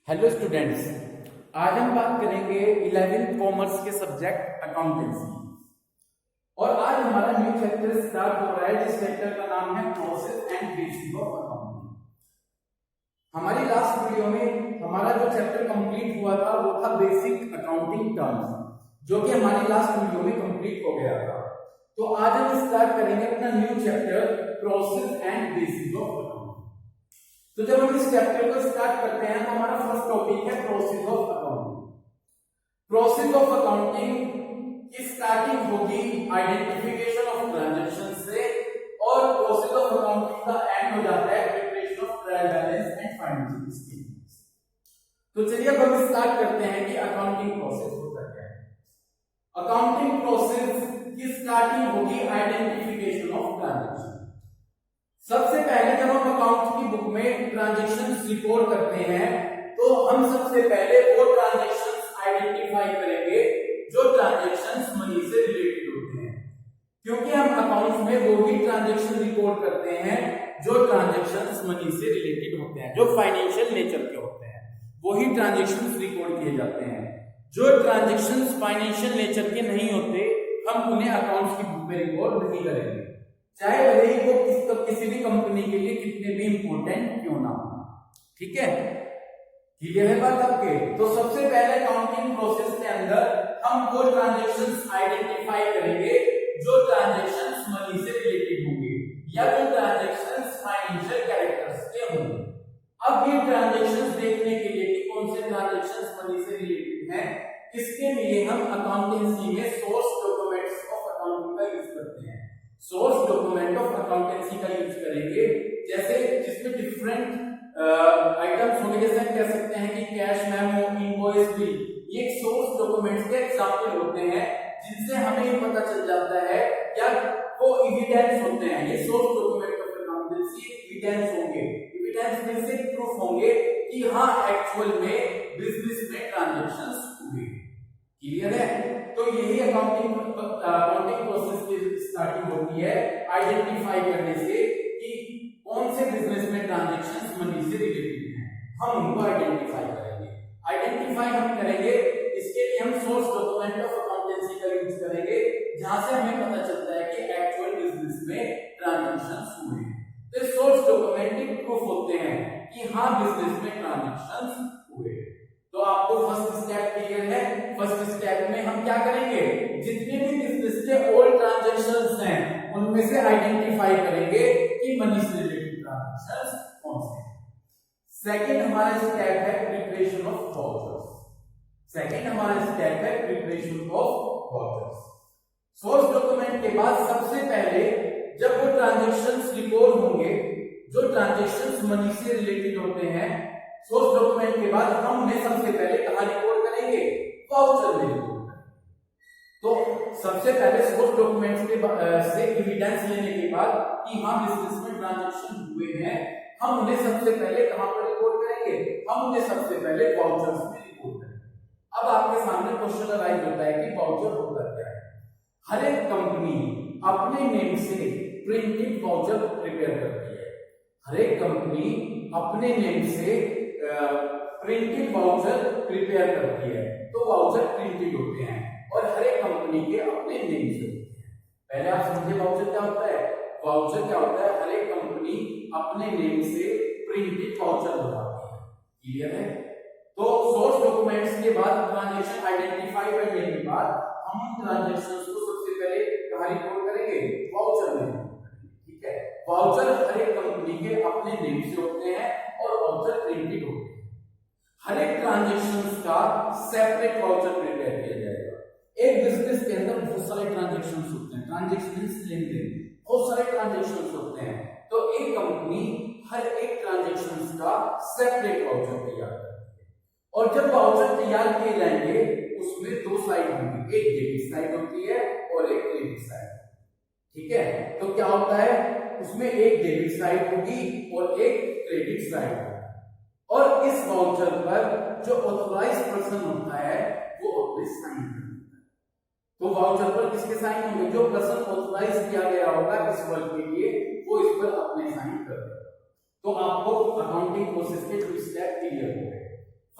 Hello students, आज हम बात करेंगे 11th कॉमर्स के सब्जेक्ट अकाउंटेंसी। और आज हमारा न्यू चैप्टर स्टार्ट हो रहा है जिस चैप्टर का नाम है process and basic of accounting. हमारी लास्ट वीडियो में हमारा जो चैप्टर कंप्लीट हुआ था वो था बेसिक अकाउंटिंग टर्म्स, जो कि हमारी लास्ट वीडियो में कंप्लीट हो गया था। तो आज हम स्टार्ट करेंगे अपना new chapter process and basic of accounting. तो जब हम इस चैप्टर को स्टार्ट करते हैं तो हमारा फर्स्ट टॉपिक है process of accounting. Process of accounting की स्टार्टिंग होगी आइडेंटिफिकेशन ऑफ ट्रांजैक्शन से और प्रोसेस ऑफ अकाउंटिंग का एंड हो जाता है preparation of trial balance and financial statements. तो चलिए अब हम स्टार्ट करते हैं कि अकाउंटिंग प्रोसेस होता क्या है। अकाउंटिंग प्रोसेस की स्टार्टिंग होगी आइडेंटिफिकेशन ऑफ ट्रांजैक्शन। सबसे पहले जब हम अकाउंट की बुक में ट्रांजैक्शंस रिकॉर्ड करते हैं तो हम सबसे पहले वो ट्रांजैक्शंस आइडेंटिफाई करेंगे जो ट्रांजैक्शंस मनी से रिलेटेड होते हैं, क्योंकि हम अकाउंट्स में वो ही ट्रांजैक्शन रिकॉर्ड करते हैं जो ट्रांजैक्शंस मनी से रिलेटेड होते हैं, जो फाइनेंशियल नेचर के होते हैं, वही ट्रांजैक्शंस रिकॉर्ड किए जाते हैं। जो ट्रांजैक्शंस फाइनेंशियल नेचर के नहीं होते हम उन्हें अकाउंट्स की बुक में रिकॉर्ड नहीं करेंगे, चाहे भले ही वो किसी भी कंपनी के लिए कितने भी इंपॉर्टेंट क्यों ना हो। ठीक है, क्लियर है बात आपके? तो सबसे पहले अकाउंटिंग प्रोसेस के अंदर हम वो ट्रांजैक्शंस आइडेंटिफाई करेंगे जो ट्रांजैक्शंस मनी से रिलेटेड होंगे या जो ट्रांजैक्शंस फाइनेंशियल कैरेक्टर्स के होंगे। अब ये ट्रांजैक्शंस देखने के लिए कि कौन से ट्रांजैक्शंस मनी से रिलेटेड हैं, इसके लिए हम अकाउंटेंसी में सोर्स डॉक्यूमेंट्स ऑफ अकाउंटिंग का यूज करते हैं। सोर्स डॉक्यूमेंट ऑफ अकाउंटेंसी का यूज करेंगे, जैसे जिसमें डिफरेंट आइटम्स होंगे, जैसे हम कह सकते हैं कि कैश मेमो, इनवॉइस बिल, ये सोर्स डॉक्यूमेंट्स के एग्जांपल होते हैं जिनसे हमें ये पता चल जाता है क्या वो एविडेंस होते हैं। ये source document of accountancy evidence होंगे, एविडेंस में से प्रूफ होंगे कि हाँ एक्चुअल में बिजनेस में ट्रांजैक्शंस हुए। क्लियर है? तो यही अकाउंटिंग प्रोसेस की स्टार्टिंग होती है आइडेंटिफाई करने से कि कौन से बिजनेस में ट्रांजैक्शंस मनी से रिलेटेड हैं, हम उनको आइडेंटिफाई करेंगे। आइडेंटिफाई हम करेंगे, इसके लिए हम सोर्स डॉक्यूमेंट ऑफ अकाउंटेंसी का यूज करेंगे जहां से हमें पता चलता है कि एक्चुअल बिजनेस में ट्रांजैक्शंस हुए। तो सोर्स डॉक्यूमेंट प्रूफ होते हैं कि हाँ बिजनेस में ट्रांजैक्शंस हुए। तो आपको फर्स्ट स्टेप क्लियर है? फर्स्ट स्टेप में हम क्या करेंगे, जितने भी बिजनेस के ऑल ट्रांजैक्शंस हैं उनमें से आइडेंटिफाई करेंगे कि मनी से रिलेटेड ट्रांजैक्शंस कौन से हैं। सेकंड हमारा स्टेप है प्रिपरेशन ऑफ वाउचर्स। सेकंड हमारा स्टेप है preparation of vouchers. Source document के बाद सबसे पहले जब वो ट्रांजैक्शंस रिकॉर्ड होंगे जो ट्रांजैक्शंस मनी से रिलेटेड होते हैं, सोर्स डॉक्यूमेंट के बाद हम उन्हें सबसे पहले कहां रिकॉर्ड करेंगे, वाउचर में रिकॉर्ड करेंगे। तो सबसे पहले सोर्स डॉक्यूमेंट्स के से एविडेंस लेने के बाद कि हाँ बिजनेस में ट्रांजैक्शन हुए हैं, हम उन्हें सबसे पहले कहां पर रिकॉर्ड करेंगे, हम उन्हें सबसे पहले वाउचर्स में रिकॉर्ड करेंगे। अब आपके सामने क्वेश्चन अराइज होता है कि वाउचर होता क्या है। हर एक कंपनी अपने नेम से प्रिंटेड वाउचर प्रिपेयर करती है। हर एक कंपनी अपने नेम से प्रिंटेड वाउचर प्रिपेयर करती है, तो वाउचर प्रिंटेड होते हैं और हर एक कंपनी के अपने नेम से होते हैं। पहले आप समझे वाउचर क्या होता है। वाउचर क्या होता है, हर एक कंपनी अपने नेम से प्रिंटेड वाउचर बनाती है। क्लियर है? तो सोर्स डॉक्यूमेंट्स के बाद ट्रांजैक्शन आइडेंटिफाई करने के बाद हम ट्रांजैक्शंस को सबसे पहले कहां रिकॉर्ड करेंगे, वाउचर में। ठीक है, वाउचर हर एक कंपनी के अपने नेम से होते हैं और वाउचर प्रिंटेड होते हैं। हर एक ट्रांजैक्शंस का सेपरेट वाउचर प्रिपेयर किया जाएगा। एक बिजनेस के अंदर बहुत सारे ट्रांजैक्शंस होते हैं, ट्रांजैक्शंस लेन-देन बहुत सारे ट्रांजैक्शंस होते हैं, तो एक कंपनी हर एक ट्रांजैक्शंस का सेपरेट वाउचर तैयार करती है। और जब वाउचर तैयार किए जाएंगे उसमें दो साइड होंगी, एक डेबिट साइड होती है और एक क्रेडिट साइड। ठीक है, तो क्या होता है उसमें एक डेबिट साइड होगी और एक क्रेडिट साइड होगी। और इस वाउचर पर जो ऑथराइज पर्सन होता है वो अपने साइन करता है। तो वाउचर पर किसके साइन होंगे, जो पर्सन ऑथराइज किया गया होगा इस वर्क के लिए वो इस पर अपने साइन कर देगा। तो आपको अकाउंटिंग प्रोसेस के 2 स्टेप क्लियर हो गए।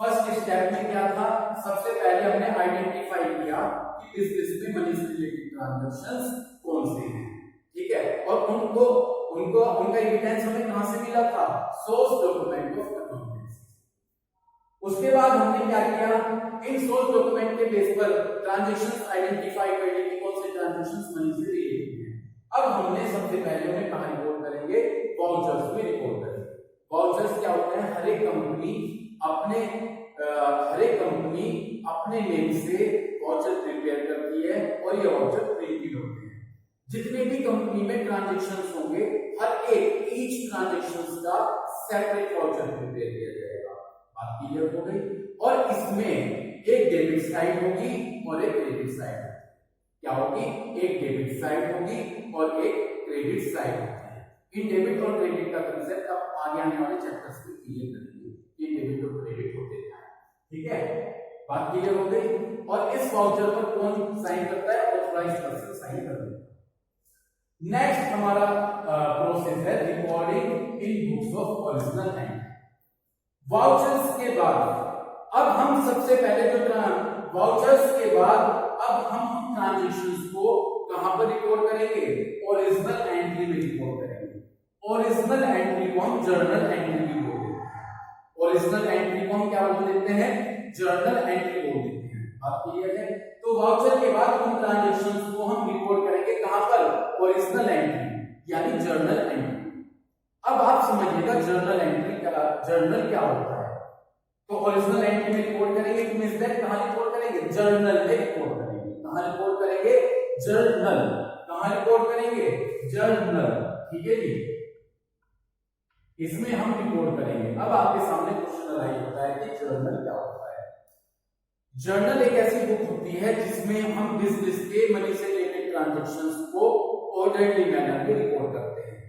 फर्स्ट स्टेप में क्या था, सबसे पहले हमने आइडेंटिफाई किया कि इस लिस्ट में मनी से रिलेटेड ट्रांजैक्शंस कौन से हैं, ठीक है, और उनका एविडेंस हमें कहां से मिला था, सोर्स डॉक्यूमेंट ऑफ अकाउंटेंसी। उसके बाद हमने क्या किया, इन सोर्स डॉक्यूमेंट के बेस पर ट्रांजैक्शंस आइडेंटिफाई कर ली कि कौन से ट्रांजैक्शंस मनी से रिलेटेड हैं। अब हमने सबसे पहले उन्हें कहां रिकॉर्ड करेंगे, वाउचर्स में रिकॉर्ड करेंगे। वाउचर्स क्या होते हैं, हर एक कंपनी अपने नेम से वाउचर प्रिपेयर करती है और ये वाउचर प्रिंटेड होते हैं। जितने भी कंपनी में ट्रांजैक्शंस होंगे, हर एक ईच ट्रांजैक्शंस का सेपरेट वाउचर प्रिपेयर किया जाएगा। बात क्लियर हो गई। और इसमें एक डेबिट साइड होगी और एक क्रेडिट साइड। क्या होगी, एक डेबिट साइड होगी और एक क्रेडिट साइड होगी। इन डेबिट और क्रेडिट का कंसेप्ट आप आगे आने वाले चैप्टर्स में क्लियर करेंगे, ये डेबिट और क्रेडिट होते हैं, ठीक है, बात क्लियर हो गई। और इस वाउचर पर कौन साइन करता है, ऑथराइज्ड पर्सन साइन कर देता है। नेक्स्ट हमारा प्रोसेस है recording in books of original and. Vouchers के बाद अब हम सबसे पहले वाउचर्स के बाद अब हम ट्रांजैक्शंस को कहां पर रिकॉर्ड करेंगे, ओरिजिनल एंट्री में रिकॉर्ड करेंगे। ओरिजिनल एंट्री को हम जर्नल एंट्री भी बोल देते हैं। ओरिजिनल एंट्री को हम क्या बोल देते हैं, जर्नल एंट्री बोल देते हैं। बात क्लियर है। तो वाउचर के बाद उन ट्रांजैक्शंस को हम रिकॉर्ड करेंगे कहां पर, ओरिजिनल एंट्री यानी जर्नल एंट्री। अब आप समझिएगा जर्नल एंट्री जर्नल क्या होता है। तो ओरिजिनल एंट्री में रिकॉर्ड करेंगे, तो मींस दैट कहां रिकॉर्ड करेंगे, जर्नल में रिकॉर्ड करेंगे। कहां रिकॉर्ड करेंगे, जर्नल। कहां रिकॉर्ड करेंगे, जर्नल, ठीक है जी, इसमें हम रिकॉर्ड करेंगे। अब आपके सामने क्वेश्चन अराइज होता है कि जर्नल क्या होता है। जर्नल एक ऐसी बुक होती है जिसमें हम बिजनेस के मनी से रिलेटेड ट्रांजैक्शंस को ऑर्डरली मैनर में रिकॉर्ड करते हैं।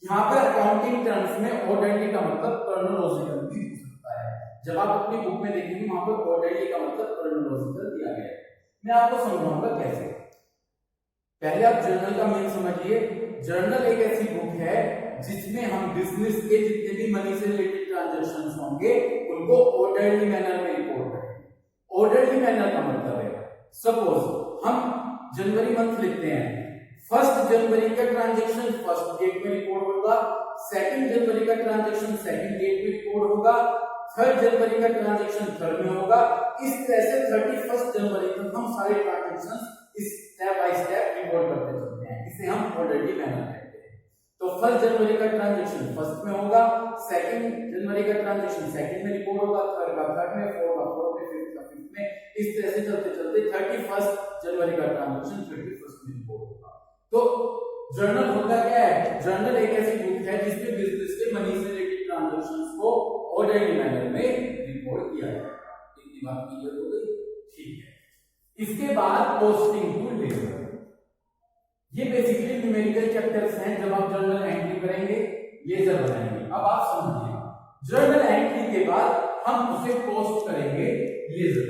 यहाँ पर अकाउंटिंग टर्म्स में ऑर्डरली का मतलब क्रोनोलॉजिकल भी हो सकता है। जब आप अपनी बुक में देखेंगे वहां पर ऑर्डरली का मतलब क्रोनोलॉजिकल दिया गया है। मैं आपको समझाऊंगा कैसे। पहले आप जर्नल का मीनिंग समझिए। जर्नल एक ऐसी बुक है जिसमें हम बिजनेस के जितने भी मनी से रिलेटेड ट्रांजैक्शंस होंगे उनको ऑर्डरली मैनर में रिकॉर्ड करेंगे। ऑर्डरली मैनर का मतलब है, सपोज हम जनवरी मंथ लिखते हैं, फर्स्ट जनवरी का ट्रांजैक्शन फर्स्ट डेट में रिकॉर्ड होगा, सेकंड जनवरी का ट्रांजैक्शन सेकंड डेट में रिकॉर्ड होगा, थर्ड जनवरी का ट्रांजैक्शन थर्ड में होगा। इस तरह से 31 जनवरी तक हम सारे transactions step by step record करते चलते हैं। इसे हम ऑर्डरली मैनर कहते हैं। तो फर्स्ट जनवरी का ट्रांजैक्शन फर्स्ट में होगा, सेकंड जनवरी का ट्रांजैक्शन सेकंड में रिकॉर्ड होगा, थर्ड का थर्ड में, फोर्थ का फोर्थ में, फिफ्थ का फिफ्थ में, इस तरह से चलते चलते 31 जनवरी का ट्रांजैक्शन 31 में रिकॉर्ड होगा। तो जर्नल होता क्या है, जर्नल एक ऐसी बुक है जिसमें बिजनेस के मनी से रिलेटेड ट्रांजैक्शंस को ऑर्डरली मैनर में रिकॉर्ड किया जाएगा। इतनी बात क्लियर हो गई, ठीक है। इसके बाद पोस्टिंग टू लेजर, ये बेसिकली न्यूमेरिकल चैप्टर्स हैं। जब आप जर्नल एंट्री करेंगे, लेजर बनाएंगे। अब आप समझिए, जर्नल एंट्री के बाद हम उसे पोस्ट करेंगे लेजर।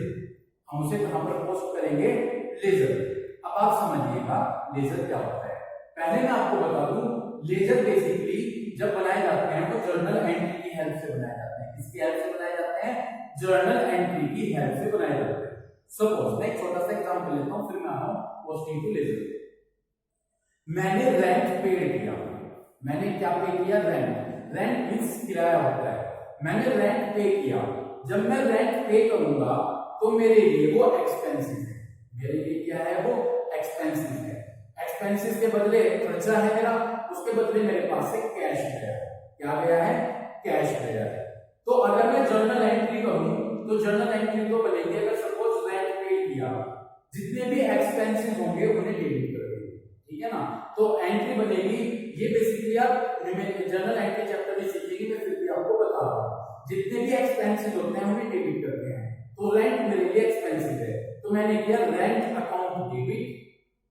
हम उसे कहां पर पोस्ट करेंगे, लेजर। अब आप समझिएगा लेजर क्या होता है। पहले मैं आपको बता दूं, लेजर बेसिकली जब बनाए जाते हैं तो जर्नल एंट्री की हेल्प से बनाए जाते हैं। किसकी हेल्प से बनाए जाते हैं, जर्नल एंट्री की हेल्प से बनाए जाते हैं। सपोज मैं एक छोटा सा एग्जांपल लेता हूं, फिर मैं आता हूं पोस्टिंग टू लेजर। मैंने रेंट पे किया। मैंने क्या पे किया, रेंट। रेंट मींस किराया होता है। मैंने रेंट पे किया। जब मैं रेंट पे करूंगा तो मेरे लिए वो एक्सपेंसिव है। मेरे लिए क्या है, वो एक्सपेंसिव है। एक्सपेंसिव के बदले खर्चा है मेरा, उसके बदले मेरे पास से कैश गया है। क्या गया है, कैश गया है। तो अगर मैं जर्नल एंट्री करूं तो जर्नल एंट्री तो बनेगी, अगर सपोज रेंट पे किया, जितने भी एक्सपेंसिव होंगे उन्हें डेबिट कर देंगे, ठीक है ना। तो एंट्री बनेगी, ये बेसिकली आप जर्नल एंट्री चैप्टर में सीखेंगे, मैं फिर भी आपको बता रहा हूं। जितने भी एक्सपेंसिव होते हैं उन्हें डेबिट करते हैं। तो रेंट मेरे लिए एक्सपेंसिव है, तो मैंने किया rent account debit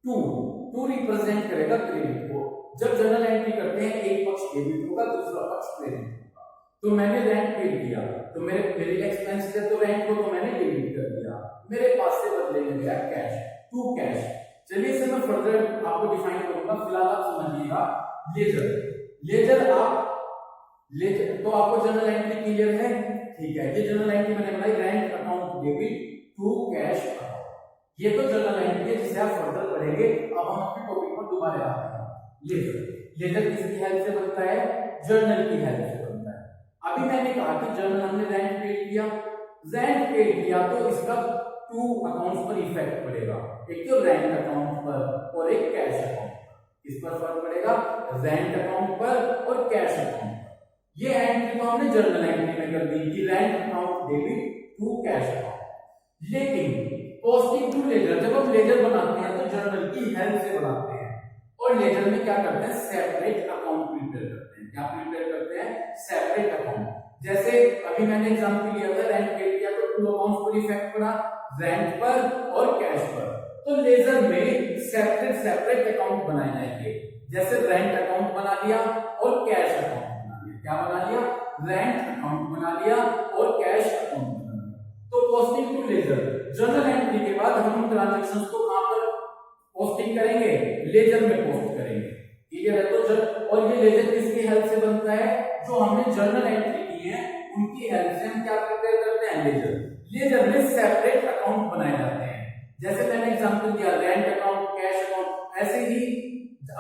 to represent करेगा क्रेडिट को। जब जर्नल एंट्री करते हैं एक पक्ष डेबिट होगा, दूसरा पक्ष क्रेडिट होगा। तो मैंने रेंट पे किया, तो मेरे लिए एक्सपेंसिव है, तो रेंट को तो मैंने डेबिट कर दिया। मेरे पास से बदले में गया कैश, टू कैश। चलिए इसे मैं फर्दर आपको डिफाइन करूंगा। फिलहाल आप समझिएगा लेजर। लेजर तो आपको जर्नल एंट्री क्लियर है। ठीक है, ये जनरल एंट्री मैंने बनाई, rent account debit to cash account. ये तो जनरल एंट्री है जिसे आप फर्दर पढ़ेंगे। अब हम अपने टॉपिक पर दोबारा आते हैं। लेजर, लेजर किसकी हेल्प से बनता है? जर्नल की हेल्प से बनता है। अभी मैंने कहा कि जर्नल हमने रेंट पे किया, रेंट पे किया तो इसका टू अकाउंट्स पर इफेक्ट पड़ेगा, एक तो रेंट अकाउंट पर और एक कैश अकाउंट पर। इस पर फर्क पड़ेगा, रेंट अकाउंट पर और कैश अकाउंट पर। ये एंट्री तो हमने जर्नल एंट्री में कर दी कि rent account debit to cash account. लेकिन पोस्टिंग टू लेजर, जब हम लेजर बनाते हैं तो जर्नल की हेल्प से बनाते हैं, और लेजर में क्या करते हैं? सेपरेट अकाउंट प्रिपेयर करते हैं। क्या प्रिपेयर करते हैं? Separate account. जैसे अभी मैंने एग्जांपल लिया था, रेंट पे किया तो टू अकाउंट्स पर इफेक्ट पड़ा, रेंट पर और कैश पर। तो लेजर में सेपरेट सेपरेट अकाउंट बनाए जाएंगे। जैसे रेंट अकाउंट बना लिया और कैश अकाउंट बना लिया। क्या बना लिया? रेंट अकाउंट बना लिया और कैश अकाउंट बना लिया। तो posting to ledger, journal entry के बाद हम ट्रांजैक्शंस को कहां पर पोस्टिंग करेंगे? लेजर में पोस्ट करेंगे। क्लियर है? तो और ये लेजर किसकी हेल्प से बनता है? जो हमने जर्नल एंट्री की है उनकी हेल्प से हम क्या प्रिपेयर करते हैं? लेजर। लेजर में सेपरेट अकाउंट बनाए जाते हैं। जैसे मैंने एग्जांपल दिया, रेंट अकाउंट, कैश अकाउंट। ऐसे ही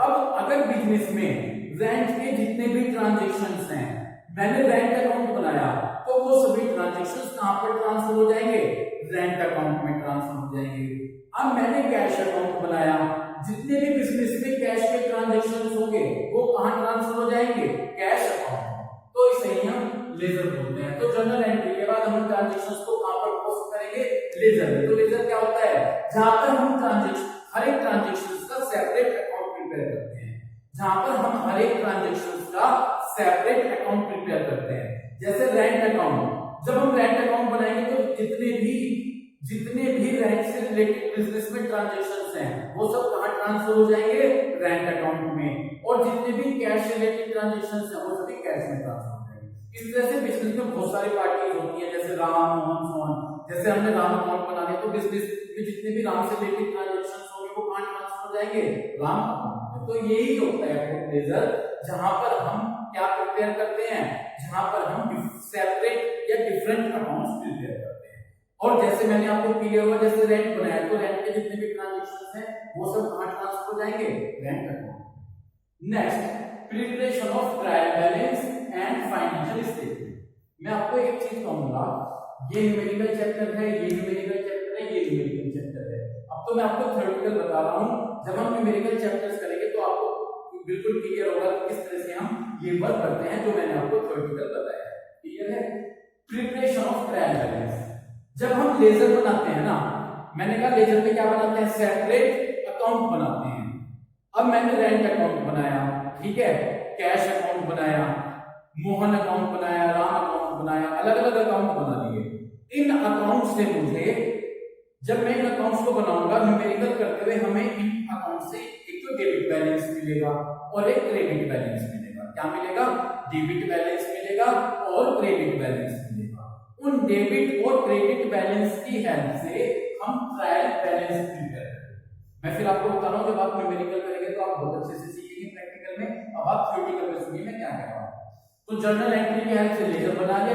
अब अगर बिजनेस में रेंट के जितने भी ट्रांजैक्शंस हैं, मैंने रेंट अकाउंट बनाया तो वो सभी ट्रांजैक्शंस कहां पर ट्रांसफर हो जाएंगे? रेंट अकाउंट में ट्रांसफर हो जाएंगे। अब मैंने कैश अकाउंट बनाया, जितने भी बिजनेस में कैश के ट्रांजैक्शंस होंगे वो कहां ट्रांसफर हो जाएंगे? Cash account. तो इसे ही हम लेजर बोलते हैं। तो जर्नल एंट्री के बाद हम ट्रांजैक्शंस को कहां पर पोस्ट करेंगे? लेजर में। तो लेजर क्या होता है? जहां पर हम ट्रांजैक्शन, हर एक ट्रांजैक्शंस का सेपरेट अकाउंट प्रिपेयर करते हैं। जहां पर हम हर एक ट्रांजैक्शंस का सेपरेट अकाउंट प्रिपेयर करते हैं। जैसे रेंट अकाउंट, जब हम रेंट अकाउंट बनाएंगे तो जितने भी रेंट से रिलेटेड बिजनेस में ट्रांजैक्शंस हैं वो सब कहां ट्रांसफर हो जाएंगे? रेंट अकाउंट में। और जितने भी कैश रिलेटेड ट्रांजैक्शंस हैं वो सभी कैश में ट्रांसफर हो जाएंगे। इस तरह से बिजनेस में बहुत सारी पार्टीज होती है, जैसे राम, मोहन, सोहन। जैसे हमने राम अकाउंट बना लिया तो बिजनेस में जितने भी राम से रिलेटेड ट्रांजैक्शंस होंगे वो कहां ट्रांसफर हो जाएंगे? राम अकाउंट में। तो यही होता है लेजर, जहां पर हम क्या प्रिपेयर करते हैं? जहां पर हम सेपरेट या डिफरेंट अकाउंट्स प्रिपेयर करते हैं। और जैसे मैंने आपको क्लियर हुआ, जैसे रेंट बनाया तो रेंट के जितने भी ट्रांजैक्शंस हैं वो सब कहां ट्रांसफर हो जाएंगे? Rent account. Next, preparation of trial balance and financial statement. मैं आपको एक चीज कहूंगा, ये न्यूमेरिकल चैप्टर है, ये न्यूमेरिकल चैप्टर है, ये न्यूमेरिकल चैप्टर है। अब तो मैं आपको थ्योरेटिकल बता रहा हूं, जब हम न्यूमेरिकल चैप्टर्स करेंगे तो आपको बिल्कुल क्लियर होगा किस तरह से हम ये वर्क करते हैं जो मैंने आपको थ्योरेटिकल बताया। क्लियर है? प्रिपरेशन ऑफ ट्रायल बैलेंस, जब हम लेजर बनाते हैं ना, मैंने कहा लेजर में क्या बनाते हैं? सेपरेट अकाउंट बनाते हैं। अब मैंने रेंट अकाउंट बनाया, ठीक है, कैश अकाउंट बनाया, मोहन अकाउंट बनाया, राम अकाउंट बनाया, अलग अलग अकाउंट बना लिए। इन अकाउंट से मुझे, जब मैं इन अकाउंट्स को बनाऊंगा न्यूमेरिकल करते हुए, हमें इन अकाउंट से एक तो डेबिट बैलेंस मिलेगा और एक क्रेडिट बैलेंस मिलेगा। क्या मिलेगा? डेबिट बैलेंस मिलेगा और क्रेडिट बैलेंस मिलेगा। उन डेबिट और क्रेडिट बैलेंस की हेल्प से हम ट्रायल बैलेंस प्रिपेयर करेंगे। मैं फिर आपको बता रहा हूं, जब आप न्यूमेरिकल करेंगे तो आप बहुत अच्छे से सीखेंगे प्रैक्टिकल में। अब आप थ्योरेटिकल में सुनिए मैं क्या कह रहा हूं। तो जर्नल एंट्री की हेल्प से लेजर बना लिया।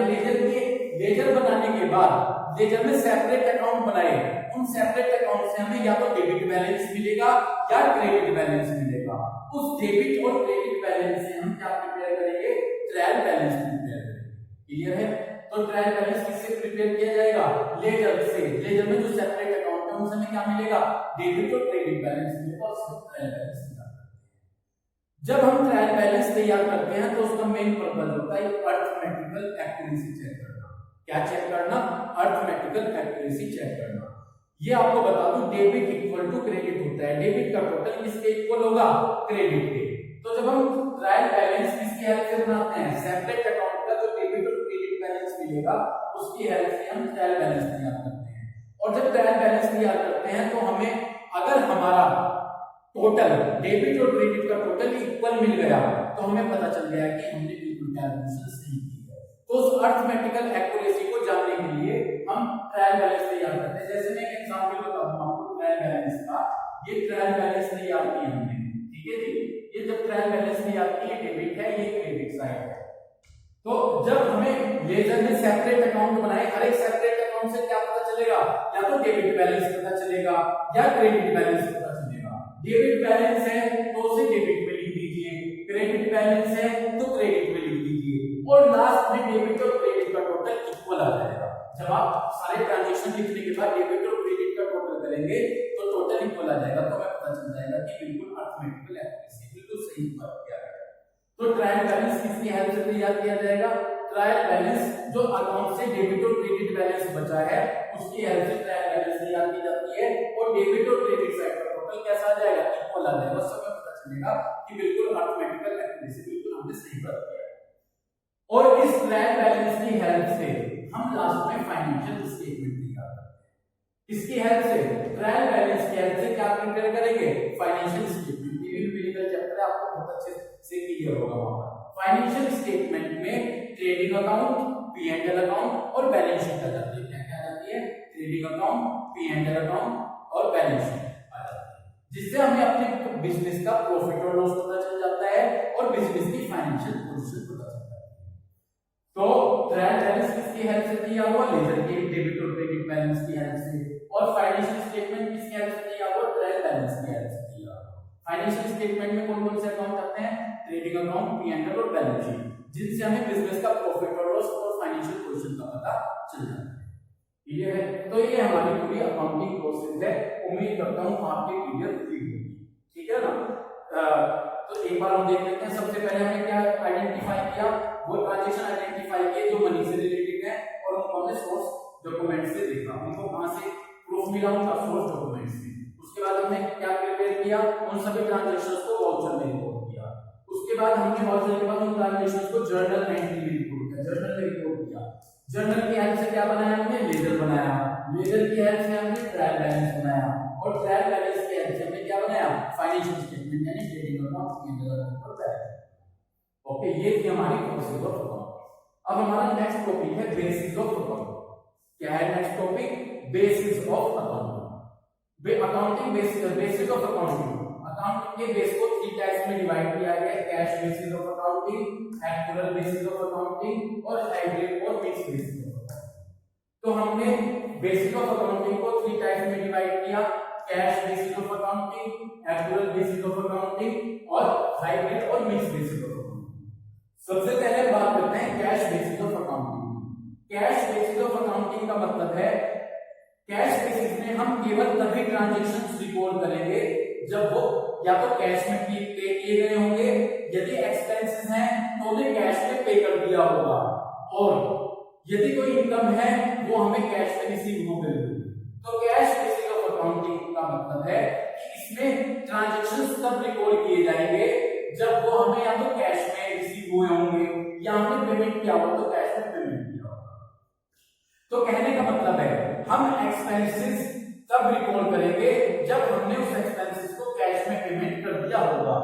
लेजर बनाने के बाद लेजर में सेपरेट अकाउंट बनाए। उन सेपरेट अकाउंट से हमें या तो डेबिट बैलेंस मिलेगा या क्रेडिट बैलेंस मिलेगा। उस डेबिट और क्रेडिट बैलेंस से हम क्या प्रिपेयर करेंगे? ट्रायल बैलेंस प्रिपेयर करेंगे। क्लियर है? तो ट्रायल बैलेंस किससे प्रिपेयर किया जाएगा? लेजर से। लेजर में जो सेपरेट अकाउंट है उनसे हमें क्या मिलेगा? डेबिट और क्रेडिट बैलेंस मिलेगा और उससे ट्रायल बैलेंस तैयार करते हैं। जब हम ट्रायल बैलेंस तैयार करते हैं तो उसका मेन पर्पस होता है अर्थमेटिकल एक्यूरेसी चेक करना। क्या चेक करना? अर्थमेटिकल एक्यूरेसी चेक करना। ये आपको बता दूं, डेबिट इक्वल टू क्रेडिट होता है। डेबिट का टोटल किसके इक्वल होगा? क्रेडिट के। तो जब हम ट्रायल बैलेंस किसकी हेल्प से बनाते हैं? सेपरेट अकाउंट का जो डेबिट और क्रेडिट बैलेंस मिलेगा उसकी हेल्प से हम ट्रायल बैलेंस तैयार करते हैं। और जब ट्रायल बैलेंस तैयार करते हैं तो हमें, अगर हमारा टोटल डेबिट और क्रेडिट का टोटल इक्वल मिल गया तो हमें पता चल गया कि हमने बिल्कुल कैलकुलेशन सही की है। तो उस अर्थमेटिकल एक्यूरेसी को जानने के लिए हम ट्रायल बैलेंस तैयार करते हैं। जैसे मैं एक एग्जांपल बताऊं आपको ट्रायल बैलेंस का। ये ट्रायल बैलेंस तैयार की हमने, ठीक है जी। ये जब ट्रायल बैलेंस तैयार की, डेबिट है, ये क्रेडिट साइड है। तो जब हमें लेजर ने सेपरेट अकाउंट बनाए, हर एक सेपरेट अकाउंट से क्या पता चलेगा, या तो डेबिट बैलेंस पता चलेगा या क्रेडिट बैलेंस पता चलेगा। डेबिट बैलेंस है तो उसे डेबिट में लिख दीजिए, क्रेडिट बैलेंस है तो क्रेडिट में लिख दीजिए, और लास्ट में डेबिट और क्रेडिट का टोटल इक्वल आ जाएगा। जब आप सारे ट्रांजैक्शन लिखने के बाद डेबिट और क्रेडिट का टोटल करेंगे तो टोटल इक्वल आ जाएगा, तो हमें पता चल जाएगा कि बिल्कुल अर्थमेटिकल एक्यूरेसी, बिल्कुल सही बात किया गया। तो ट्रायल बैलेंस किसकी हेल्प से तैयार किया जाएगा, ट्रायल बैलेंस जो अकाउंट से डेबिट और क्रेडिट बैलेंस बचा है उसकी हेल्प से ट्रायल बैलेंस तैयार की जाती है, और डेबिट और क्रेडिट साइड का टोटल कैसा आ जाएगा, इक्वल आ जाएगा। उससे हमें पता चलेगा कि बिल्कुल अर्थमेटिकल एक्यूरेसी, बिल्कुल हमने सही बात किया है। और इस ट्रायल बैलेंस की हेल्प से हम लास्ट में फाइनेंशियल स्टेटमेंट तैयार करते हैं। इसकी हेल्प से, ट्रायल बैलेंस की हेल्प से क्या प्रिपेयर करेंगे, फाइनेंशियल स्टेटमेंट। चैप्टर आपको बहुत अच्छे से क्लियर होगा वहां पर। फाइनेंशियल स्टेटमेंट में ट्रेडिंग अकाउंट, P&L अकाउंट और बैलेंस शीट आ जाती है। क्या आ जाती है, ट्रेडिंग अकाउंट, P&L अकाउंट और बैलेंस शीट आ जाती है, जिससे हमें अपने बिजनेस का प्रॉफिट और लॉस पता चल जाता है और बिजनेस की फाइनेंशियल पोजीशन पता चल जाती है। तो ट्रायल बैलेंस किसकी हेल्प से तैयार हुआ, लेजर के डेबिट और क्रेडिट बैलेंस की हेल्प से, और फाइनेंशियल स्टेटमेंट किसकी हेल्प से तैयार हुआ, ट्रायल बैलेंस की हेल्प से तैयार हुआ। फाइनेंशियल स्टेटमेंट में कौन कौन से अकाउंट आते हैं, ट्रेडिंग अकाउंट, P&L और बैलेंस शीट, जिनसे हमें बिजनेस का प्रॉफिट और लॉस और फाइनेंशियल पोजीशन का पता चल जाता है। क्लियर है, तो ये हमारी पूरी अकाउंटिंग प्रोसेस है। उम्मीद करता हूं आपके क्लियर हुई होगी, ठीक है ना। तो एक बार हम देख लेते हैं। सबसे पहले हमने क्या आइडेंटिफाई किया, वो ट्रांजैक्शन आइडेंटिफाई किए जो मनी से रिलेटेड है, और उनको हमने सोर्स डॉक्यूमेंट से देखा, उनको कहां से प्रूफ मिला, उनका सोर्स डॉक्यूमेंट से। उसके बाद हमने क्या प्रिपेयर किया, उन सभी ट्रांजैक्शंस को वाउचर में रिपोर्ट किया। उसके बाद हमने वाउचर के बाद उन ट्रांजैक्शंस को जर्नल एंट्री में रिपोर्ट किया, जर्नल में रिपोर्ट किया। जर्नल की हेल्प से क्या बनाया हमने, लेजर बनाया। लेजर की हेल्प से हमने ट्रायल बैलेंस बनाया, और ट्रायल बैलेंस की हेल्प से हमने क्या बनाया, फाइनेंशियल स्टेटमेंट यानी ट्रेडिंग अकाउंट, P&L अकाउंट और बैलेंस शीट। ओके, ये थी हमारी प्रोसेस ऑफ अकाउंटिंग। अब हमारा नेक्स्ट टॉपिक है बेसिस ऑफ अकाउंटिंग। क्या है next topic, basis of accounting. Accounting basis of accounting, accounting के बेस को 3 टाइप्स में डिवाइड किया गया है, cash basis of accounting, actual basis of accounting और हाइब्रिड और मिक्स बेसिस ऑफ अकाउंटिंग। तो हमने बेसिस ऑफ अकाउंटिंग को 3 टाइप्स में डिवाइड किया, cash basis of accounting, actual basis of accounting और हाइब्रिड और मिक्स बेसिस ऑफ अकाउंटिंग। सबसे पहले बात करते हैं cash basis of accounting. Cash basis of accounting का मतलब है, कैश बेसिस में हम केवल तभी ट्रांजैक्शंस रिकॉर्ड करेंगे जब वो या तो कैश में पे किए गए होंगे, यदि एक्सपेंसेस हैं तो उन्हें कैश में पे कर दिया होगा, और यदि कोई इनकम है वो हमें कैश में रिसीव हो गई। तो कैश बेसिस ऑफ अकाउंटिंग का मतलब है कि इसमें ट्रांजैक्शंस तब रिकॉर्ड किए जाएंगे जब वो हमें या तो कैश में रिसीव हुए होंगे या हमने पेमेंट किया हो तो कैश में पेमेंट किया होगा। तो कहने का मतलब है हम एक्सपेंसेस तब रिकॉर्ड करेंगे जब हमने उस एक्सपेंसेस को कैश में पेमेंट कर दिया होगा,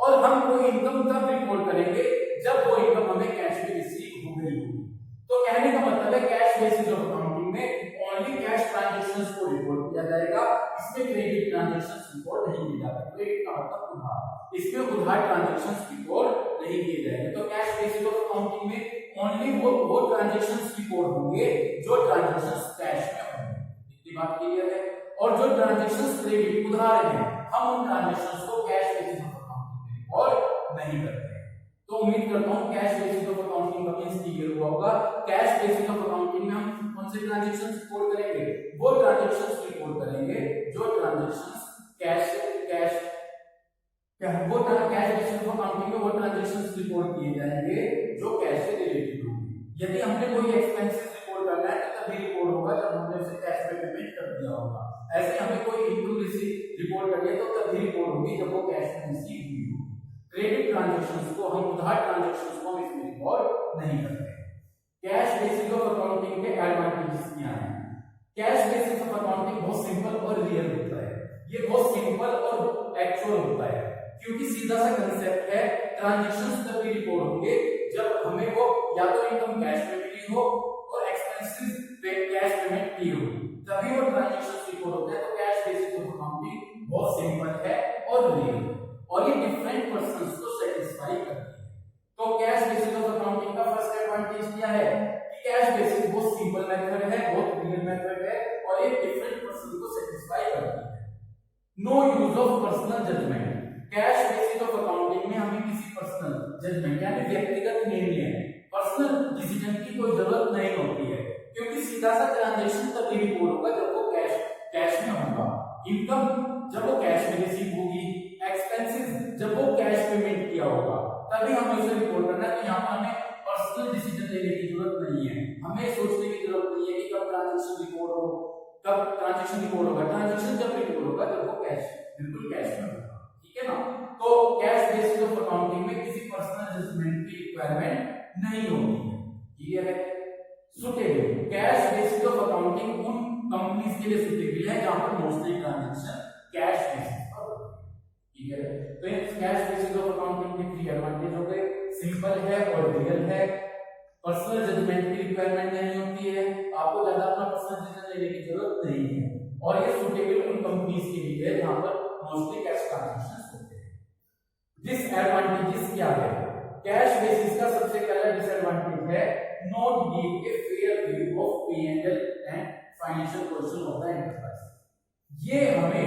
और हम कोई इनकम तब रिकॉर्ड करेंगे जब वो इनकम हमें कैश में रिसीव हो गई होगी। तो कहने का मतलब है कैश बेसिस ऑफ अकाउंटिंग में ओनली कैश ट्रांजैक्शंस को रिकॉर्ड किया जाएगा, इसमें क्रेडिट ट्रांजैक्शंस रिकॉर्ड नहीं किए जाते। क्रेडिट का मतलब उधार, इसमें उधार ट्रांजैक्शंस रिकॉर्ड नहीं किए जाएंगे। तो कैश बेसिस ऑफ अकाउंटिंग में ओनली वो ट्रांजैक्शंस रिकॉर्ड होंगे जो ट्रांजैक्शंस कैश में होंगे। इतनी बात क्लियर है। और जो ट्रांजैक्शंस क्रेडिट उधार हैं, हम उन ट्रांजैक्शंस को कैश बेसिस ऑफ अकाउंटिंग में रिकॉर्ड नहीं करते हैं। तो उम्मीद करता हूं कैश बेसिस ऑफ अकाउंटिंग का मींस क्लियर हुआ होगा। कैश बेसिस ऑफ अकाउंटिंग में हम कौन से ट्रांजैक्शंस रिकॉर्ड करेंगे, वो ट्रांजैक्शंस रिकॉर्ड करेंगे जो ट्रांजैक्शंस कैश वो कैश बेसिस ऑफ अकाउंटिंग में वो ट्रांजैक्शंस रिकॉर्ड किए जाएंगे जो कैश से रिलेटेड होंगे। यदि हमने कोई एक्सपेंसेस रिकॉर्ड करना है तो तभी रिकॉर्ड होगा जब हमने उसे कैश में पेमेंट कर दिया होगा। ऐसे हमें कोई इनकम रिकॉर्ड करनी है तो तभी रिकॉर्ड होगी जब वो कैश में रिसीव हुई हो। क्रेडिट ट्रांजैक्शंस को हम उधार ट्रांजैक्शंस को हम इसमें रिकॉर्ड नहीं करते। कैश बेसिस ऑफ अकाउंटिंग के एडवांटेजेस क्या हैं? कैश बेसिस ऑफ अकाउंटिंग बहुत सिंपल और रियल होता है। ये बहुत सिंपल और एक्चुअल होता है क्योंकि सीधा सा कंसेप्ट है, ट्रांजैक्शंस तभी रिकॉर्ड होंगे जब हमें वो या तो इनकम कैश में मिली हो और एक्सपेंसेस पे कैश पेमेंट की हो, तभी वो ट्रांजैक्शंस रिकॉर्ड होते हैं। तो कैश बेसिस ऑफ अकाउंटिंग बहुत सिंपल है और रियल, और ये डिफरेंट पर्संस को सेटिस्फाई करती है। तो कैश बेसिस ऑफ अकाउंटिंग का फर्स्ट एडवांटेज क्या है कि कैश बेसिस बहुत सिंपल मेथड है, बहुत रियल मेथड है और एक डिफरेंट पर्सन को सेटिस्फाई करती है। No use of personal judgement, cash basis of accounting में हमें किसी पर्सनल जजमेंट यानी व्यक्तिगत निर्णय, पर्सनल डिसीजन की कोई जरूरत नहीं होती है, क्योंकि सीधा सा ट्रांजैक्शन तभी रिपोर्ट होगा जब वो कैश में होगा, इनकम जब वो कैश में रिसीव होगी, एक्सपेंसेस जब वो कैश पेमेंट किया होगा, तभी हमें उसे रिपोर्ट करना है। यहाँ पर हमें पर्सनल डिसीजन लेने की जरूरत नहीं है, हमें सोचने की जरूरत नहीं है कि कब ट्रांजैक्शन रिपोर्ट हो, कब ट्रांजैक्शन रिपोर्ट होगा। ट्रांजैक्शन जब रिपोर्ट होगा जब वो कैश बिल्कुल कैश में होगा, ठीक है ना। तो कैश बेसिस ऑफ अकाउंटिंग में किसी पर्सनल जजमेंट की रिक्वायरमेंट नहीं होती है, क्लियर है। Suitable, cash basis of accounting उन कंपनीज के लिए सुटेबल है जहां पर मोस्टली ट्रांजैक्शन कैश बेसिस पर होती है, क्लियर है। तो ये कैश बेसिस ऑफ अकाउंटिंग के 3 एडवांटेज हो गए, सिंपल है और रियल है, पर्सनल जजमेंट की रिक्वायरमेंट नहीं होती है, आपको ज्यादा अपना पर्सनल डिसीजन लेने की जरूरत नहीं है, और ये सुटेबल उन कंपनीज के लिए है जहां पर मोस्टली कैश ट्रांजैक्शंस होते हैं। डिसएडवांटेजेस क्या है? कैश बेसिस का सबसे पहला डिसएडवांटेज है not give a fair view of P&L and financial position of the enterprise. ये हमें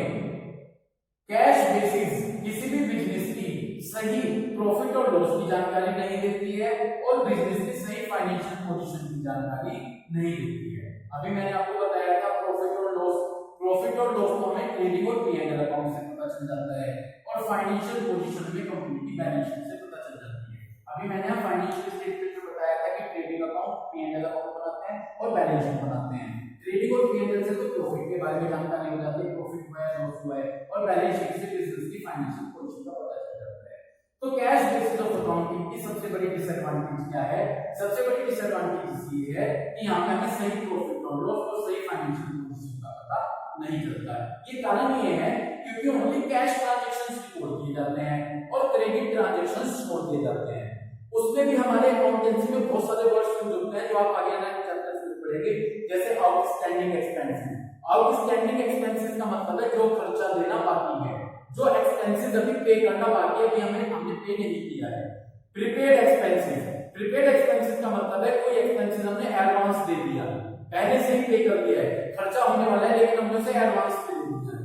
कैश बेसिस किसी भी बिजनेस की सही प्रॉफिट और लॉस की जानकारी नहीं देती है और बिजनेस की सही फाइनेंशियल पोजीशन की जानकारी नहीं देती है। अभी मैंने आपको बताया था प्रॉफिट और लॉस तो हमें ट्रेडिंग और P&L अकाउंट से पता चल जाता है और फाइनेंशियल पोजीशन में कंपनी की बैलेंस शीट से पता चल जाती है। अभी मैंने फाइनेंशियल स्टेटमेंट में बताया था कि ट्रेडिंग अकाउंट P&L अकाउंट बनाते हैं और बैलेंस शीट बनाते हैं। ट्रेडिंग और P&L से तो प्रॉफिट के बारे में जानकारी हो जाती है, प्रॉफिट हुआ है लॉस हुआ है, और बैलेंस शीट से बिजनेस की फाइनेंशियल पोजीशन का पता चल जाता है। तो कैश बेसिस ऑफ अकाउंटिंग की सबसे बड़ी डिसएडवांटेज क्या है? सबसे बड़ी डिसएडवांटेज ये है कि यहाँ पे हमें सही प्रॉफिट और लॉस और सही फाइनेंशियल पोजीशन का पता नहीं चलता है। ये कारण ये है क्योंकि ओनली कैश ट्रांजैक्शंस रिपोर्ट किए जाते हैं और क्रेडिट ट्रांजैक्शंस छोड़ दिए जाते हैं। उसमें भी हमारे अकाउंटेंसी में बहुत सारे वर्ड्स यूज होते हैं जो आप आगे आने चैप्टर्स में पढ़ेंगे, जैसे आउटस्टैंडिंग एक्सपेंसेस। आउटस्टैंडिंग एक्सपेंसेस का मतलब है जो खर्चा देना बाकी है, जो एक्सपेंसेस अभी पे करना बाकी है, अभी हमने पे नहीं किया है। प्रीपेड एक्सपेंसेस का मतलब है कोई एक्सपेंसेस हमने एडवांस दे दिया, पहले से ही पे कर दिया है, खर्चा होने वाला है लेकिन हमने उसे एडवांस पे दे दिया है।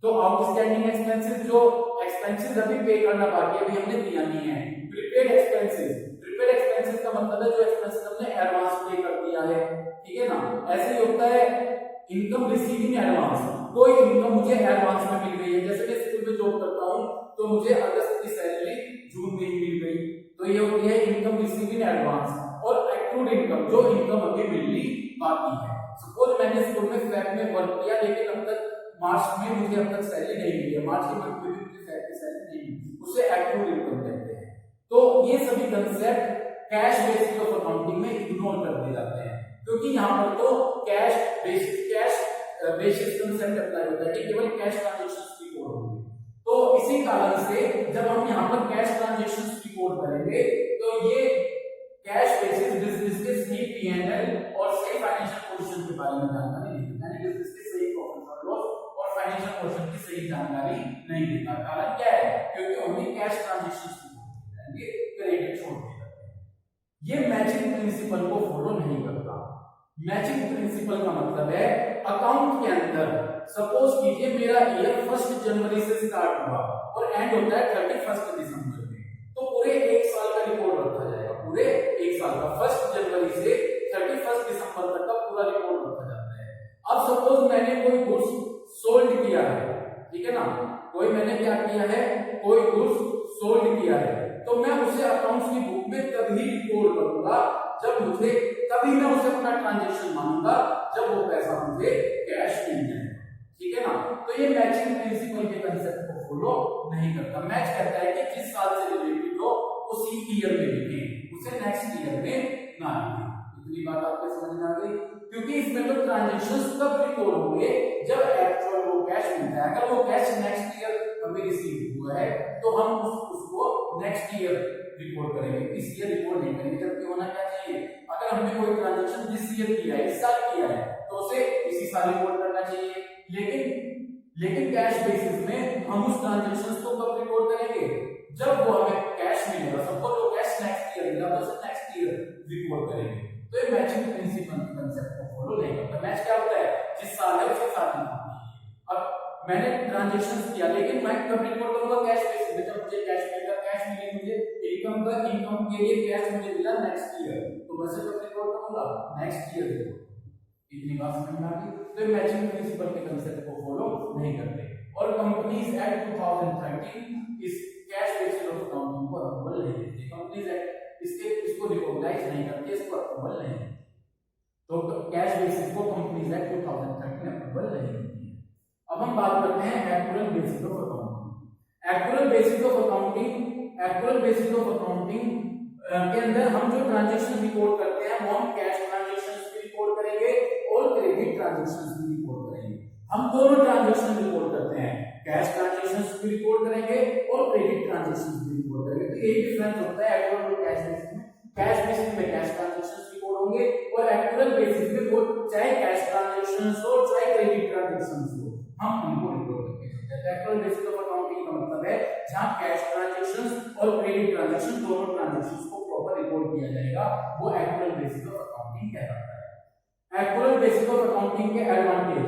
तो आउटस्टैंडिंग एक्सपेंसेस जो एक्सपेंसेस अभी पे करना बाकी है, अभी हमने दिया नहीं है। प्रीपेड एक्सपेंसेस का मतलब है जो एक्सपेंसेस हमने एडवांस पे कर दिया है, ठीक है ना। ऐसे ही होता है इनकम रिसीव इन एडवांस, कोई इनकम मुझे एडवांस में मिल गई है, जैसे मैं स्कूल में जॉब करता हूं तो मुझे अगस्त की सैलरी जून में ही मिल गई, तो ये होती है इनकम रिसीव इन एडवांस। और एक्रूड इनकम, जो इनकम अभी मिलनी बाकी है। सपोज मैंने स्कूल में फेब में वर्क किया लेकिन अब तक मार्च में मुझे अब तक सैलरी नहीं मिली है, मार्च के मंथ में भी मुझे फेब की सैलरी नहीं मिली, उसे एक्रूड इनकम कहते हैं। तो ये सभी concept cash basis of accounting में इग्नोर कर दिए जाते हैं, क्योंकि यहाँ पर तो कैश बेसिस कंसेप्ट अप्लाई होता है कि केवल कैश ट्रांजैक्शंस रिपोर्ट होंगे। तो इसी कारण से जब हम यहाँ पर कैश ट्रांजैक्शंस रिपोर्ट करेंगे तो ये कैश बेसिस बिजनेस के सही P&L और सही फाइनेंशियल पोजीशन के बारे में जानकारी नहीं देता, यानी बिजनेस के सही प्रॉफिट और लॉस और फाइनेंशियल पोजीशन की सही जानकारी नहीं देता। कारण क्या है? क्योंकि ओनली कैश ट्रांजैक्शंस रिपोर्ट करेंगे, क्रेडिट छोड़ देते हैं। ये मैचिंग प्रिंसिपल को फॉलो नहीं करता। मैचिंग प्रिंसिपल का मतलब है अकाउंट के अंदर सपोज कीजिए मेरा ईयर 1 जनवरी से स्टार्ट हुआ और एंड होता है 31 दिसंबर में, तो पूरे 1 साल का रिपोर्ट रखा जाएगा, पूरे 1 साल का 1 जनवरी से 31 दिसंबर तक का पूरा रिपोर्ट रखा जाता है। अब सपोज मैंने कोई गुड्स सोल्ड किया है, ठीक है ना, कोई मैंने क्या किया है, कोई गुड्स सोल्ड किया है, तो मैं उसे अकाउंट्स की बुक में तभी रिपोर्ट करूंगा जब मुझे, तभी मैं उसे अपना ट्रांजैक्शन मानूंगा जब वो पैसा मुझे कैश मिल जाए, ठीक है ना। तो ये मैचिंग प्रिंसिपल के कंसेप्ट को फॉलो नहीं करता। मैच कहता है कि जिस साल से रिलेटेड हो उसी ईयर में लिखें, उसे नेक्स्ट ईयर में ना लिखें। इतनी बात आपको समझ में आ गई? क्योंकि इसमें तो ट्रांजैक्शंस तब रिकॉर्ड होंगे जब एक्चुअल वो कैश मिलता है। अगर वो कैश नेक्स्ट ईयर हमें रिसीव हुआ है तो हम उसको नेक्स्ट ईयर रिपोर्ट करेंगे, इस ईयर रिपोर्ट नहीं करेंगे। जबकि होना क्या चाहिए, अगर हमने कोई ट्रांजैक्शन दिस ईयर किया है, इस साल किया है, तो उसे इसी साल रिपोर्ट करना चाहिए। लेकिन कैश बेसिस में हम उस ट्रांजैक्शंस को कब रिपोर्ट करेंगे, जब वो हमें कैश मिलेगा। सबको तो कैश नेक्स्ट ईयर मिला तो उसे नेक्स्ट ईयर रिपोर्ट करेंगे। तो ये मैचिंग प्रिंसिपल कंसेप्ट को फॉलो नहीं करता। मैच क्या होता है, जिस साल है उसी साल में। अब मैंने ट्रांजैक्शंस किया, लेकिन मैं कब रिपोर्ट करूंगा, कैश बेसिस पे। जब मुझे कैश मिलेगा, कैश मिली मुझे इनकम का, इनकम के लिए कैश मुझे मिला नेक्स्ट ईयर, तो मैं सिर्फ रिपोर्ट करूंगा नेक्स्ट ईयर रिपोर्ट। इतनी बात समझ में आ गई। तो मैचिंग प्रिंसिपल के कंसेप्ट को फॉलो नहीं करते। और कंपनीज एक्ट 2013 इस कैश बेसिस ऑफ अकाउंटिंग को अप्रूवल नहीं देती। कंपनीज एक्ट इसको रिकॉग्नाइज नहीं करती, इसको अप्रूवल नहीं देती। तो कैश बेसिस को कंपनीज एक्ट 2013 अप्रूवल नहीं देती है। अब हम बात करते हैं actual basis of accounting. Actual basis of accounting, actual basis of accounting के अंदर हम जो ट्रांजैक्शन रिपोर्ट करते हैं वो हम कैश ट्रांजैक्शंस भी रिपोर्ट करेंगे और क्रेडिट ट्रांजैक्शंस भी रिपोर्ट करेंगे। हम दोनों ट्रांजैक्शन रिपोर्ट करते हैं, कैश ट्रांजैक्शंस भी रिपोर्ट करेंगे और क्रेडिट ट्रांजैक्शंस भी रिपोर्ट करेंगे। तो एक डिफरेंस होता है एक्चुअल और कैश बेसिस में। कैश बेसिस में कैश ट्रांजैक्शंस रिपोर्ट होंगे और एक्चुअल बेसिस में वो चाहे कैश ट्रांजैक्शंस हो चाहे क्रेडिट ट्रांजैक्शंस हो, हम उनको रिपोर्ट करते हैं। एक्चुअल बेसिस ऑफ अकाउंटिंग का मतलब है जहां कैश ट्रांजैक्शंस और क्रेडिट ट्रांजैक्शन दोनों ट्रांजैक्शंस को प्रॉपर रिपोर्ट किया जाएगा, वो एक्चुअल बेसिस ऑफ अकाउंटिंग कहलाता है। एक्चुअल बेसिस ऑफ अकाउंटिंग के एडवांटेज,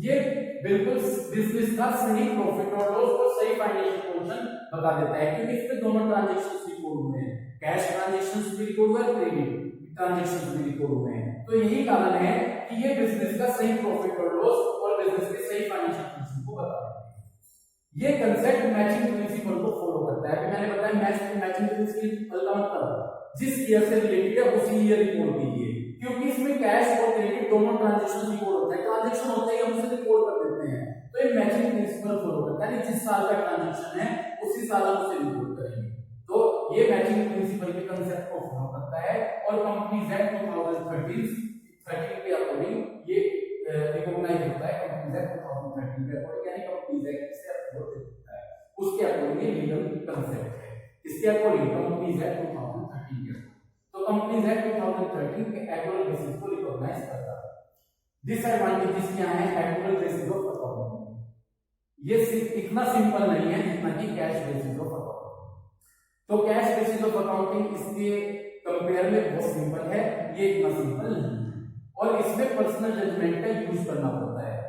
ये बिल्कुल बिजनेस का सही प्रॉफिट और लॉस और सही फाइनेंशियल पोजीशन बता देता है, क्योंकि इसमें दोनों ट्रांजैक्शंस रिकॉर्ड हुए हैं, कैश ट्रांजैक्शंस भी रिकॉर्ड हुए हैं, क्रेडिट ट्रांजैक्शंस भी रिकॉर्ड हुए हैं। तो यही कारण है कि ये बिजनेस का सही प्रॉफिट और लॉस और बिजनेस के सही फाइनेंशियल पोजीशन को बता देता है। ये कंसेप्ट मैचिंग प्रिंसिपल को फॉलो करता है। अभी मैंने बताया मैचिंग प्रिंसिपल का मतलब जिस ईयर से रिलेटेड है उसी ईयर रिपोर्ट कीजिए, क्योंकि इसमें कैश और क्रेडिट दोनों ट्रांजैक्शन रिपोर्ट होता है। ट्रांजैक्शन होते ही हम उसे रिपोर्ट कर देते हैं, तो ये मैचिंग प्रिंसिपल फॉलो करता है। जिस साल का ट्रांजैक्शन है उसी साल हम उसे रिपोर्ट करेंगे। तो ये मैचिंग प्रिंसिपल के कंसेप्ट को फॉलो करता है और कंपनीज एक्ट 2013 के अकॉर्डिंग ये रिकॉग्नाइज होता है। कंपनीज एक्ट 2013 के अकॉर्डिंग, यानी कंपनीज एक्ट से अप्रूव होता है, उसके अकॉर्डिंग ये लीगल कंसेप्ट है। इसके अकॉर्डिंग कंपनीज एक्ट 2013 के, तो कंपनीज एक्ट 2013 के एक्चुअल बेसिस को रिकॉग्नाइज करता है। डिसएडवांटेजेस क्या है एक्चुअल बेसिस ऑफ अकाउंटिंग? ये सिर्फ इतना सिंपल नहीं है जितना कि कैश बेसिस ऑफ अकाउंटिंग। तो कैश बेसिस ऑफ अकाउंटिंग इसके कंपेयर में बहुत सिंपल है, ये इतना सिंपल नहीं है और इसमें पर्सनल जजमेंट का यूज करना पड़ता है।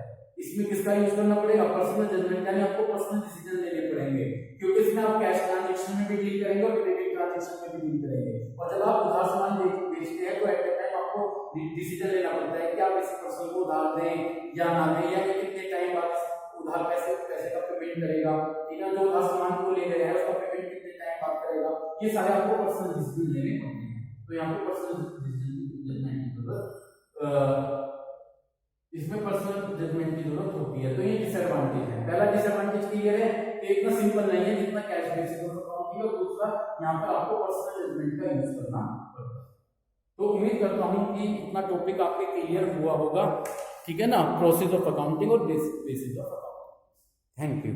इसमें किसका यूज करना पड़ेगा? पर्सनल जजमेंट, यानी आपको पर्सनल डिसीजन लेने पड़ेंगे, क्योंकि इसमें आप कैश ट्रांजैक्शन में भी डील करेंगे और क्रेडिट ट्रांजैक्शन में भी डील करेंगे। और जब आप उधार सामान बेचते हैं तो एट द टाइम आपको डिसीजन लेना पड़ता है कि आप इस पर्सन को उधार दें या ना दें, या कितने टाइम बाद उधार पैसे का पेमेंट करेगा, ठीक है, जो उधार सामान को ले गया है उसका पेमेंट कितने टाइम बाद करेगा, ये सारे आपको पर्सनल डिसीजन लेने पड़ते हैं। तो यहाँ पे पर्सनल जजमेंट की जरूरत, इसमें पर्सनल जजमेंट की जरूरत होती है। तो ये डिसएडवांटेज है। पहला डिसएडवांटेज क्लियर है, इतना सिंपल नहीं है जितना कैश बेसिस ऑफ अकाउंटिंग, और दूसरा यहाँ पर आपको पर्सनल जजमेंट का यूज करना पड़ता है। तो उम्मीद करता हूं कि इतना टॉपिक आपके क्लियर हुआ होगा, ठीक है ना, प्रोसेस ऑफ अकाउंटिंग और basis of accounting. Thank you.